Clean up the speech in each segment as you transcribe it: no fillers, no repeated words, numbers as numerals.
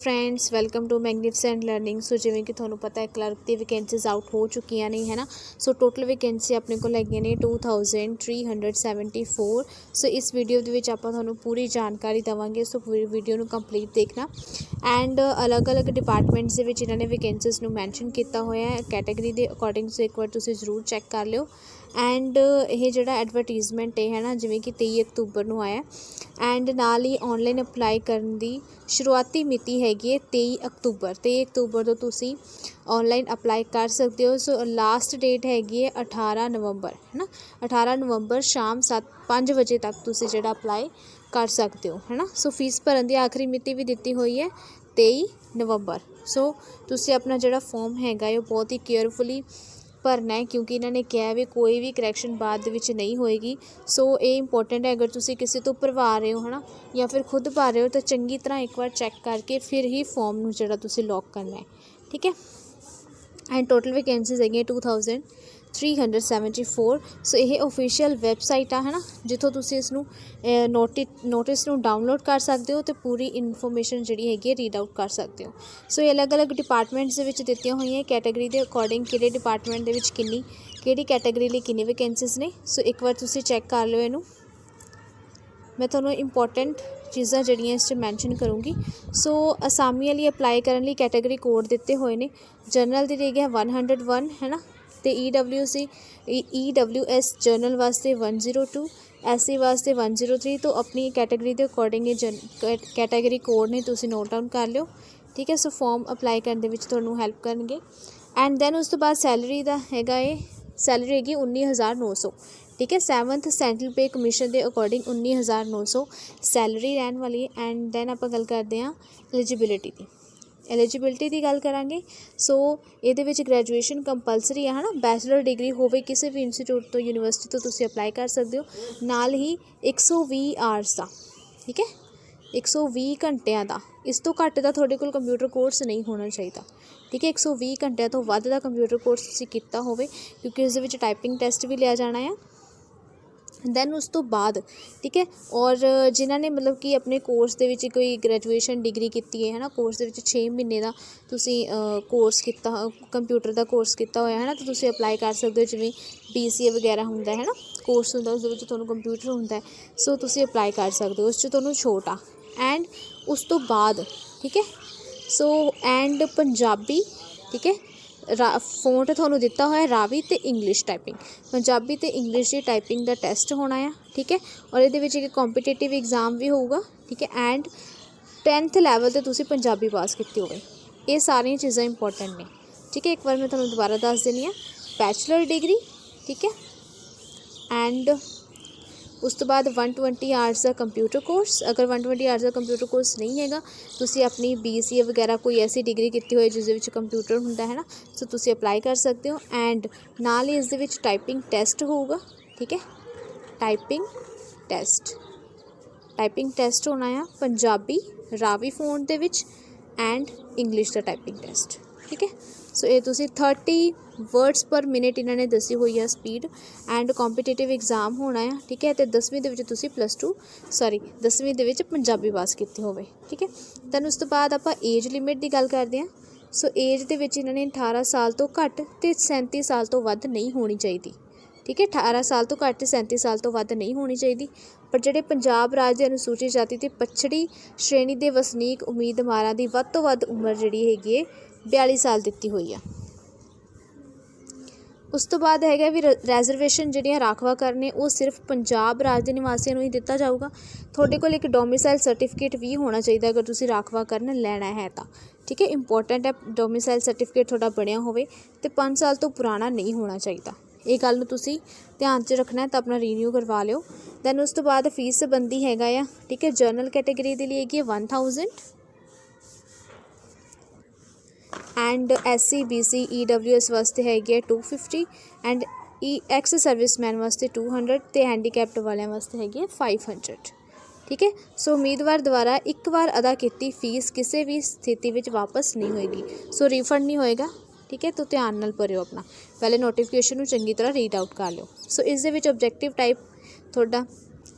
Friends, welcome to Magnificent Learning. So जिवें कि तुहानूं पता है क्लर्क दी वैकेंसीज आउट हो चुकियां ने, है ना। सो टोटल वैकेंसी अपने को हैगियां ने 2374। सो इस वीडियो दे विच आपां तुहानूं पूरी जानकारी देवांगे। सो पूरी वीडियो नूं कंप्लीट देखना। एंड अलग अलग डिपार्टमेंट्स दे विच इन्हां ने वैकेंसीज नूं मैंशन किया होया है कैटेगरी के अकॉर्डिंग। सो एक बार तुसीं जरूर चैक कर लिओ। एंड ये जिहड़ा एडवरटाइजमेंट है ना, जिवें कि 23 अक्तूबर नूं आया। एंड नाल ही ऑनलाइन अपलाई करन दी शुरुआती मिति हैगी है 23 अक्तूबर। 23 अक्तूबर तो तुसी ऑनलाइन अपलाई कर सकते हो। सो लास्ट डेट हैगी है 18 नवंबर, है ना। 18 नवंबर शाम 5 बजे तक तुसी जिहड़ा अपलाई कर सकते हो, है ना। सो फीस भरन दी आखिरी मिति भी दिती हुई है 23 नवंबर। सो तुसी अपना जिहड़ा फॉर्म हैगा है बहुत ही केयरफुली भरना है, क्योंकि इन्होंने कहा भी कोई भी करैक्शन बाद दे विच नहीं होएगी। सो ये इंपॉर्टेंट है, अगर तुसी किसी तो भरवा रहे हो, है ना, या फिर खुद भर रहे हो, तो चंगी तरह एक बार चैक करके फिर ही फॉर्म नूं जिहड़ा तुसी लॉक करना है, ठीक है। एंड टोटल वैकेंसीज है 2374। सो ये ऑफिशियल वैबसाइट है ना, जिथों तुसी इसनूं नोटिस नूं डाउनलोड कर सकते हो, तो पूरी इनफॉर्मेशन जिहड़ी हैगी रीड आउट कर सकते हो। सो ये अलग अलग डिपार्टमेंट्स दे विच दित्तियां होईयां कैटेगरी के अकॉर्डिंग, किहड़े डिपार्टमेंट दे विच किन्नी किहड़ी कैटेगरी लई किन्नी वैकेंसीज ने। सो एक बार तुसी चैक कर लिओ इनू। मैं तुहानूं इंपॉर्टेंट चीज़ां जिहड़ियां इस मैंशन करूँगी। सो असामी वाली अपलाई करने लई कैटेगरी कोड दिते हुए ने। जनरल दी रहेगी 101, है ना, तो EWS जनरल वास्ते 102, SC वास्ते 103। तो अपनी कैटेगरी के अकॉर्डिंग कैटेगरी कोड ने तुसी नोट डाउन कर लिओ, ठीक है। सो फॉर्म अपलाई करने विच तुहानूं हैल्प करनगे। एंड दैन उस तो बाद सैलरी दा हैगा है, सैलरी हैगी 19,900, ठीक है। 7th सेंट्रल पे कमीशन के अकॉर्डिंग 19,900 सैलरी रहने वाली है। एंड दैन आप गल करते हैं एलिजिबिलिटी की गल करांगे। सो ये ग्रैजुएशन कंपलसरी है ना, बैचलर डिग्री होवे किसी भी इंस्टीट्यूट तो यूनिवर्सिटी तो तुसी अप्लाई कर सकते हो। नाल ही 120 आवर्स का, ठीक है, 120 घंटिया का, इस तो घट का थोड़े कोल कंप्यूटर कोर्स नहीं होना चाहिए, ठीक है। 120 घंटिया तो वध का कंप्यूटर कोर्स तुसी कीता होवे, क्योंकि इस दे टाइपिंग टेस्ट भी लिया जाना है। दैन उस तो बाद, ठीक है। और जिन्होंने मतलब कि अपने कोर्स के कोई ग्रैजुएशन डिग्री की है ना, कोर्स के 6 महीने का तुसी कोर्स किया, कंप्यूटर का कोर्स किया होया है ना, तो तुसी अप्लाई कर सकते हो। जिवें BCA वगैरह होंदा है ना, कोर्स होंदा, उस दे विच तुहानूं कंप्यूटर होंदा है। सो तुसी अप्लाई कर सकते हो, उस च तुहानूं छूट आ। एंड उस तो बाद, ठीक है। सो एंड पंजाबी, ठीक है, फोन तुहानूं दिता होया रावी तो इंग्लिश टाइपिंग, पंजाबी तो इंग्लिश की टाइपिंग का टेस्ट होना है, ठीक है। और ये कॉम्पीटेटिव एग्जाम भी होगा, ठीक है। एंड 10th लैवल तो तुसी पंजाबी पास की होवे। ये सारिया चीज़ां इंपॉर्टेंट ने, ठीक है। एक बार मैं तुहानूं दोबारा दस देनी है, बैचलर डिग्री, ठीक है। एंड उस तो बाद 120 आवर्स का कंप्यूटर कोर्स। अगर 120 आवर्स का कंप्यूटर कोर्स नहीं हैगा, तुसी अपनी BCA वगैरह कोई ऐसी डिग्री की हुई जिस दे कंप्यूटर होंदा है ना, सो तुसी अप्लाई कर सकते हो। एंड नाल ही इस दे विच टाइपिंग टेस्ट होगा, ठीक है। टाइपिंग टेस्ट होना है Punjabi Ravi phone they which and English का टाइपिंग टेस्ट, ठीक है। सो ये तुसी 30 वर्ड्स पर मिनट इन्होंने दसी हुई है स्पीड। एंड कॉम्पीटेटिव एग्जाम होना है, ठीक है। तो 10वीं दे विच तुसी +2 दे विच पंजाबी पास की होवे, ठीक है। दैन उस तो बाद आपां एज लिमिट की गल करते हैं। सो एज दे विच इन्होंने 18 साल तो घट तो 37 साल तो वध नहीं होनी चाहिए, ठीक है। 18 साल तो घट 37 साल तो वध नहीं होनी चाहिए। पर जिहड़े पंजाब राज के अनुसूचित जाति ते पछड़ी श्रेणी के वसनीक उम्मीदवारों की वध तो वध उम्र जिहड़ी हैगी 42 साल दिती हुई है। उस तो बाद हैगा भी रैजरवेशन जिहड़ियां राखवा करने वो सिर्फ पंजाब राज के निवासियों ही दिता जाऊगा। थोड़े कोल एक डोमिसाइल सर्टिफिकेट भी होना चाहिए अगर तुसी राखवा करन लैना है तो, ठीक है। इंपॉर्टेंट है डोमिसाइल सर्टिफिकेट थोड़ा बनिया होवे ते 5 साल तो पुराना नहीं होना चाहिए। ये गल नूं तुसी ध्यान च रखना है, तो अपना रीन्यू करवा लिओ। दैन उस तो बाद फीस संबंधी हैगा आ, ठीक है। जनरल कैटेगरी के लिए हैगी 1000 एंड SC BC EWS वास्ते हैगी 250 एंड एक्स सर्विसमैन वास्ते 200 तो हैंडीकैप्ड वालियां वास्ते हैगी 500, ठीक है। सो उम्मीदवार द्वारा एक बार अदा की फीस किसी भी स्थिति में वापस नहीं होएगी, सो रिफंड नहीं होएगा, ठीक है। तो ध्यान नाल भरियो अपना, पहले नोटिफिकेशन चंगी तरह रीड आउट कर लो। सो इस दे विच ऑब्जेक्टिव टाइप थोड़ा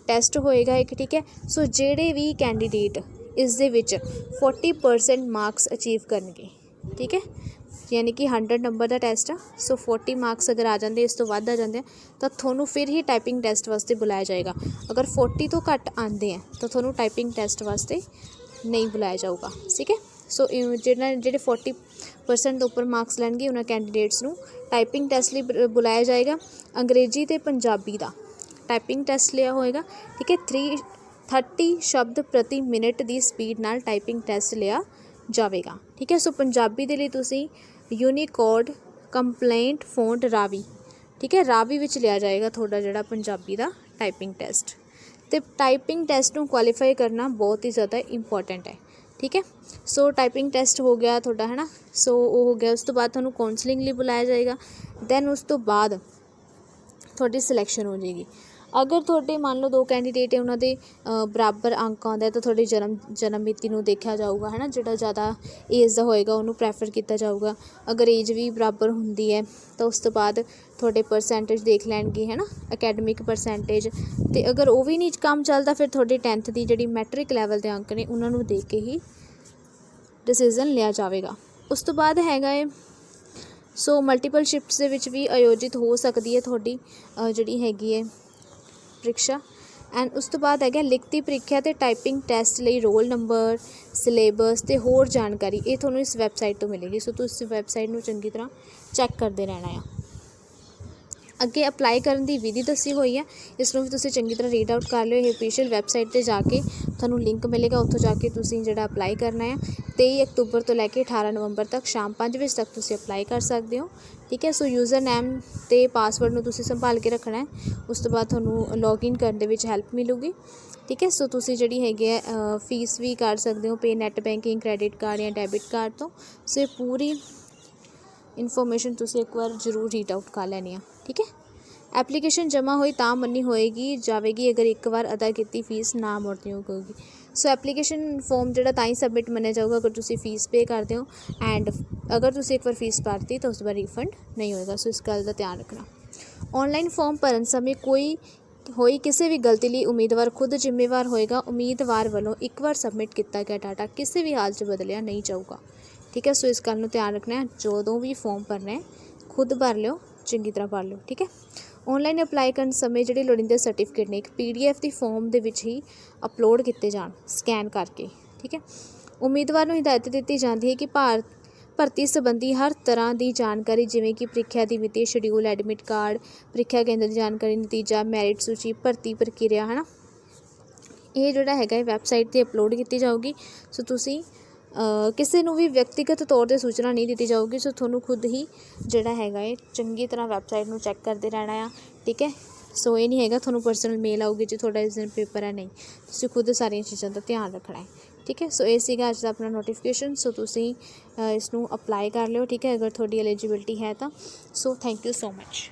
टेस्ट होएगा एक, ठीक है। सो जेड़े भी कैंडीडेट ਇਸ ਦੇ ਵਿੱਚ 40% ਮਾਰਕਸ ਅਚੀਵ ਕਰਨਗੇ। ਠੀਕ ਹੈ, यानी कि 100 नंबर का टैसट आ। सो 40 मार्क्स अगर आ जाते इस तो वध आ जाते हैं तो थोनों फिर ही टाइपिंग टैसट वास्ते बुलाया जाएगा। अगर 40 तो घट आते हैं तो थोनों टाइपिंग टैसट वास्ते नहीं बुलाया जाऊगा। ठीक है, सो ਜਿਹੜੇ 40% ਤੋਂ ਉੱਪਰ ਮਾਰਕਸ ਲੈਣਗੇ ਉਹਨਾਂ ਕੈਂਡੀਡੇਟਸ ਨੂੰ ਟਾਈਪਿੰਗ ਟੈਸਟ ਲਈ ਬੁਲਾਇਆ ਜਾਏਗਾ। ਅੰਗਰੇਜ਼ੀ ਅਤੇ ਪੰਜਾਬੀ ਦਾ ਟਾਈਪਿੰਗ ਟੈਸਟ ਲਿਆ ਹੋਏਗਾ। ਠੀਕ ਹੈ, 30 ਸ਼ਬਦ ਪ੍ਰਤੀ ਮਿੰਟ ਦੀ ਸਪੀਡ ਨਾਲ ਟਾਈਪਿੰਗ ਟੈਸਟ ਲਿਆ ਜਾਵੇਗਾ। ਠੀਕ ਹੈ, ਸੋ ਪੰਜਾਬੀ ਦੇ ਲਈ ਤੁਸੀਂ यूनीकोड कंप्लेंट फोंट रावी, ठीक है, रावी विच लिया जाएगा थोड़ा जिहड़ा पंजाबी दा टाइपिंग टैसट। तो टाइपिंग टैसट नूं क्वालीफाई करना बहुत ही ज़्यादा इंपॉर्टेंट है। ठीक है, सो टाइपिंग टैसट हो गया थोड़ा है ना। सो वो हो गया, उस तो बाद तुहानूं काउंसलिंग लिए बुलाया जाएगा। दैन उस तो बाद थोड़ी सिलैक्शन हो जाएगी। अगर थोड़े मान लो 2 कैंडीडेट है उन्होंने बराबर अंक आते तो थोड़ी जन्म मिति नूं देखा जाऊगा है ना, जिहड़ा ज़्यादा एज का होएगा उन्होंने प्रैफर किया जाऊगा। अगर एज भी बराबर होंदी है तो उस तो बाद थोड़े परसेंटेज देख लैणगे है ना, अकैडमिक परसेंटेज। तो अगर वो भी नहीं काम चलता फिर थोड़ी 10th की जिहड़ी मैट्रिक लैवल के अंक ने उन्होंने देख के ही डिसीजन लिया जाएगा। उस तो बाद हैगा है सो मल्टीपल शिफ्ट्स दे विच भी आयोजित हो सकती है थोड़ी जिहड़ी हैगी है ਪ੍ਰੀਖਿਆ। ਐਂਡ ਉਸ ਤੋਂ ਬਾਅਦ ਹੈਗਾ ਲਿਖਤੀ ਪ੍ਰੀਖਿਆ ਅਤੇ ਟਾਈਪਿੰਗ ਟੈਸਟ ਲਈ ਰੋਲ ਨੰਬਰ, ਸਿਲੇਬਸ ਅਤੇ ਹੋਰ ਜਾਣਕਾਰੀ ਇਹ ਤੁਹਾਨੂੰ ਇਸ ਵੈਬਸਾਈਟ ਤੋਂ ਮਿਲੇਗੀ। ਸੋ ਤੁਸੀਂ ਵੈਬਸਾਈਟ ਨੂੰ ਚੰਗੀ ਤਰ੍ਹਾਂ ਚੈੱਕ ਕਰਦੇ ਰਹਿਣਾ ਆ। ਅੱਗੇ ਅਪਲਾਈ ਕਰਨ ਦੀ ਵਿਧੀ ਦੱਸੀ ਹੋਈ ਹੈ, ਇਸ ਨੂੰ ਵੀ ਤੁਸੀਂ ਚੰਗੀ ਤਰ੍ਹਾਂ ਰੀਡ ਆਊਟ ਕਰ ਲਿਓ। ਇਹ ਅਫੀਸ਼ੀਅਲ ਵੈਬਸਾਈਟ 'ਤੇ ਜਾ ਕੇ ਤੁਹਾਨੂੰ ਲਿੰਕ ਮਿਲੇਗਾ, ਉੱਥੋਂ ਜਾ ਕੇ ਤੁਸੀਂ ਜਿਹੜਾ ਅਪਲਾਈ ਕਰਨਾ ਹੈ 23 ਅਕਤੂਬਰ ਤੋਂ ਲੈ ਕੇ 18 ਨਵੰਬਰ ਤੱਕ ਸ਼ਾਮ 5 ਵਜੇ ਤੱਕ ਤੁਸੀਂ ਅਪਲਾਈ ਕਰ ਸਕਦੇ ਹੋ। ਠੀਕ ਹੈ, ਸੋ ਯੂਜ਼ਰ ਨੇਮ ਅਤੇ ਪਾਸਵਰਡ ਨੂੰ ਤੁਸੀਂ ਸੰਭਾਲ ਕੇ ਰੱਖਣਾ ਹੈ। ਉਸ ਤੋਂ ਬਾਅਦ ਤੁਹਾਨੂੰ ਲੌਗਇਨ ਕਰਨ ਦੇ ਵਿੱਚ ਹੈਲਪ ਮਿਲੂਗੀ। ਠੀਕ ਹੈ, ਸੋ ਤੁਸੀਂ ਜਿਹੜੀ ਹੈਗੀ ਹੈ ਫੀਸ ਵੀ ਕਰ ਸਕਦੇ ਹੋ ਪੇ ਨੈੱਟ ਬੈਂਕਿੰਗ, ਕ੍ਰੈਡਿਟ ਕਾਰਡ ਜਾਂ ਡੈਬਿਟ ਕਾਰਡ ਤੋਂ। ਸੋ ਇਹ ਪੂਰੀ ਇਨਫੋਰਮੇਸ਼ਨ ਤੁਸੀਂ ਇੱਕ ਵਾਰ ਜ਼ਰੂਰ ਰੀਡ ਆਊਟ ਕਰ ਲੈਣੀ ਆ। ਠੀਕ ਹੈ, ਐਪਲੀਕੇਸ਼ਨ ਜਮ੍ਹਾਂ ਹੋਈ ਤਾਂ ਮੰਨੀ ਜਾਵੇਗੀ ਅਗਰ ਇੱਕ ਵਾਰ ਅਦਾ ਕੀਤੀ ਫੀਸ ਨਾ ਮੁੜਨੀ ਹੋਵੇਗੀ। ਸੋ ਐਪਲੀਕੇਸ਼ਨ ਫੋਰਮ ਜਿਹੜਾ ਤਾਂ ਹੀ ਸਬਮਿਟ ਮੰਨਿਆ ਜਾਊਗਾ ਅਗਰ ਤੁਸੀਂ ਫੀਸ ਪੇ ਕਰਦੇ ਹੋ। ਐਂਡ ਅਗਰ ਤੁਸੀਂ ਇੱਕ ਵਾਰ ਫੀਸ ਭਰਤੀ ਤਾਂ ਉਸ ਤੋਂ ਬਾਅਦ ਰਿਫੰਡ ਨਹੀਂ ਹੋਏਗਾ। ਸੋ ਇਸ ਗੱਲ ਦਾ ਧਿਆਨ ਰੱਖਣਾ। ਔਨਲਾਈਨ ਫੋਰਮ ਭਰਨ ਸਮੇਂ ਹੋਈ ਕਿਸੇ ਵੀ ਗਲਤੀ ਲਈ ਉਮੀਦਵਾਰ ਖੁਦ ਜ਼ਿੰਮੇਵਾਰ ਹੋਏਗਾ। ਉਮੀਦਵਾਰ ਵੱਲੋਂ ਇੱਕ ਵਾਰ ਸਬਮਿਟ ਕੀਤਾ ਗਿਆ ਡਾਟਾ ਕਿਸੇ ਵੀ ਹਾਲ 'ਚ ਬਦਲਿਆ ਨਹੀਂ ਜਾਊਗਾ। ਠੀਕ ਹੈ, ਸੋ ਇਸ ਗੱਲ ਨੂੰ ਧਿਆਨ ਰੱਖਣਾ ਹੈ। ਜਦੋਂ ਵੀ ਫੋਰਮ ਭਰਨਾ ਹੈ ਖੁਦ ਭਰ ਲਿਓ, ਚੰਗੀ ਤਰ੍ਹਾਂ ਭਰ ਲਿਓ। ਠੀਕ ਹੈ, ਔਨਲਾਈਨ ਅਪਲਾਈ ਕਰਨ ਸਮੇਂ ਜਿਹੜੇ ਲੋੜੀਂਦੇ ਸਰਟੀਫਿਕੇਟ ਨੇ ਇੱਕ PDF ਦੀ ਫੋਰਮ ਦੇ ਵਿੱਚ ਹੀ ਅਪਲੋਡ ਕੀਤੇ ਜਾਣ ਸਕੈਨ ਕਰਕੇ। ਠੀਕ ਹੈ, ਉਮੀਦਵਾਰ ਨੂੰ ਹਿਦਾਇਤ ਦਿੱਤੀ ਜਾਂਦੀ ਹੈ ਕਿ ਭਰਤੀ ਸੰਬੰਧੀ ਹਰ ਤਰ੍ਹਾਂ ਦੀ ਜਾਣਕਾਰੀ ਜਿਵੇਂ ਕਿ ਪ੍ਰੀਖਿਆ ਦੀ ਮਿਤੀ, ਸ਼ਡਿਊਲ, ਐਡਮਿਟ ਕਾਰਡ, ਪ੍ਰੀਖਿਆ ਕੇਂਦਰ ਦੀ ਜਾਣਕਾਰੀ, ਨਤੀਜਾ, ਮੈਰਿਟ ਸੂਚੀ, ਭਰਤੀ ਪ੍ਰਕਿਰਿਆ ਹੈ ਨਾ, ਇਹ ਜਿਹੜਾ ਹੈਗਾ ਇਹ ਵੈਬਸਾਈਟ 'ਤੇ ਅਪਲੋਡ ਕੀਤੀ ਜਾਊਗੀ। ਸੋ ਤੁਸੀਂ ਕਿਸੇ ਨੂੰ ਵੀ ਵਿਅਕਤੀਗਤ ਤੌਰ 'ਤੇ ਸੂਚਨਾ ਨਹੀਂ ਦਿੱਤੀ ਜਾਊਗੀ। ਸੋ ਤੁਹਾਨੂੰ ਖੁਦ ਹੀ ਜਿਹੜਾ ਹੈਗਾ ਇਹ ਚੰਗੀ ਤਰ੍ਹਾਂ ਵੈਬਸਾਈਟ ਨੂੰ ਚੈੱਕ ਕਰਦੇ ਰਹਿਣਾ ਆ। ਠੀਕ ਹੈ, ਸੋ ਇਹ ਨਹੀਂ ਹੈਗਾ ਤੁਹਾਨੂੰ ਪਰਸਨਲ ਮੇਲ ਆਊਗੀ ਜੇ ਤੁਹਾਡਾ ਇਸ ਦਿਨ ਪੇਪਰ ਹੈ, ਨਹੀਂ, ਤੁਸੀਂ ਖੁਦ ਸਾਰੀਆਂ ਚੀਜ਼ਾਂ ਦਾ ਧਿਆਨ ਰੱਖਣਾ ਹੈ। ਠੀਕ ਹੈ, ਸੋ ਇਹ ਸੀਗਾ ਅੱਜ ਦਾ ਆਪਣਾ ਨੋਟੀਫਿਕੇਸ਼ਨ। ਸੋ ਤੁਸੀਂ ਇਸ ਨੂੰ ਅਪਲਾਈ ਕਰ ਲਿਓ। ਠੀਕ ਹੈ, ਅਗਰ ਤੁਹਾਡੀ ਐਲੀਜੀਬਿਲਟੀ ਹੈ ਤਾਂ। So thank you so much.